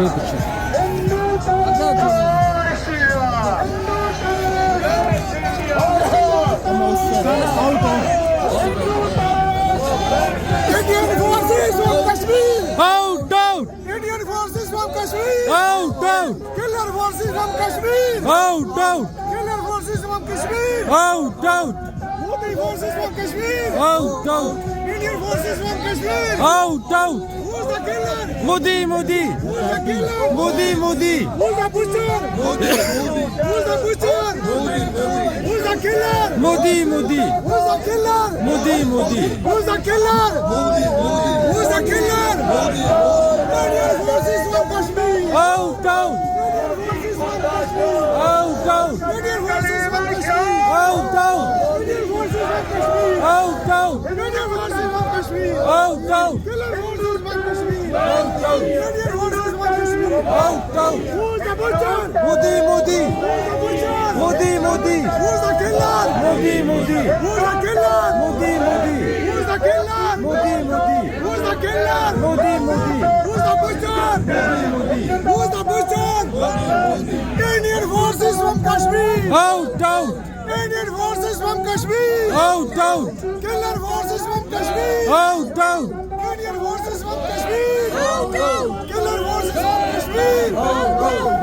ਆਜੋ ਪਿੱਛੇ Indian forces from Kashmir! Out out Indian forces from Kashmir! Out out Killer forces from Kashmir! Out out Killer forces from Kashmir! Out out Modi forces from Kashmir! Out out Indian forces from Kashmir! Out out Who's the killer? Modi Modi Who's the killer? Modi Modi Who's the butcher? Who's the butcher? Who's the killer? Modi Modi Who's the killer? Modi Modi Who's the killer? Who's the killer? Indian forces from Kashmir! Out out Indian forces from Kashmir! Out out Indian forces from Kashmir! Out out Indian forces from Kashmir! Out out Indian forces from Kashmir! Out out Killer forces from Kashmir! Out out Indian forces from Kashmir! Out out Who's the butcher? Modi Modi Who's the butcher? Modi Modi Who's the killer? Modi Modi Who's the killer? Modi Modi Who's the killer? Modi Modi Who's the killer? Modi Modi Who's the butcher? Who's the butcher? Indian forces from Kashmir! Out out Indian forces from Kashmir! Out out Killer forces from Kashmir! Out out Indian forces from Kashmir! Killer forces from Kashmir!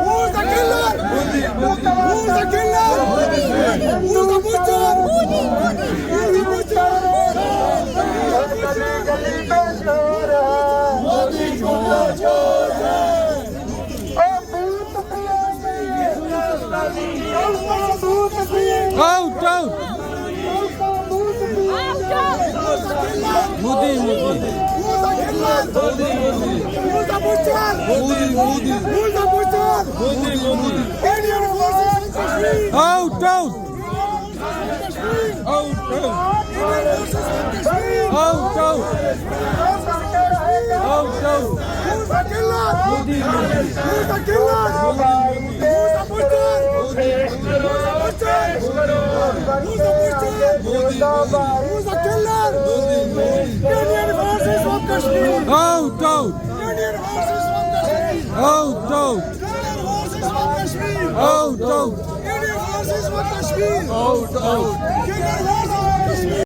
Who's the killer? Who's the killer? Who's the butcher? Who's the butcher? Out out Modi Modi Who's the killer? Who's the butcher? Modi Modi Who's the butcher? Modi Modi Indian forces from Kashmir! Out out Kashmir! Out out Indian forces from Kashmir! Out out out out Who's the killer? Modi Modi Who's the killer? Who's the butcher? Who's the butcher? Who's the butcher? Who's the killer? Indian forces from Kashmir! Out out Indian forces from Kashmir! Out out Indian forces from Kashmir! Out out Indian forces from Kashmir! Out out Indian forces from Kashmir!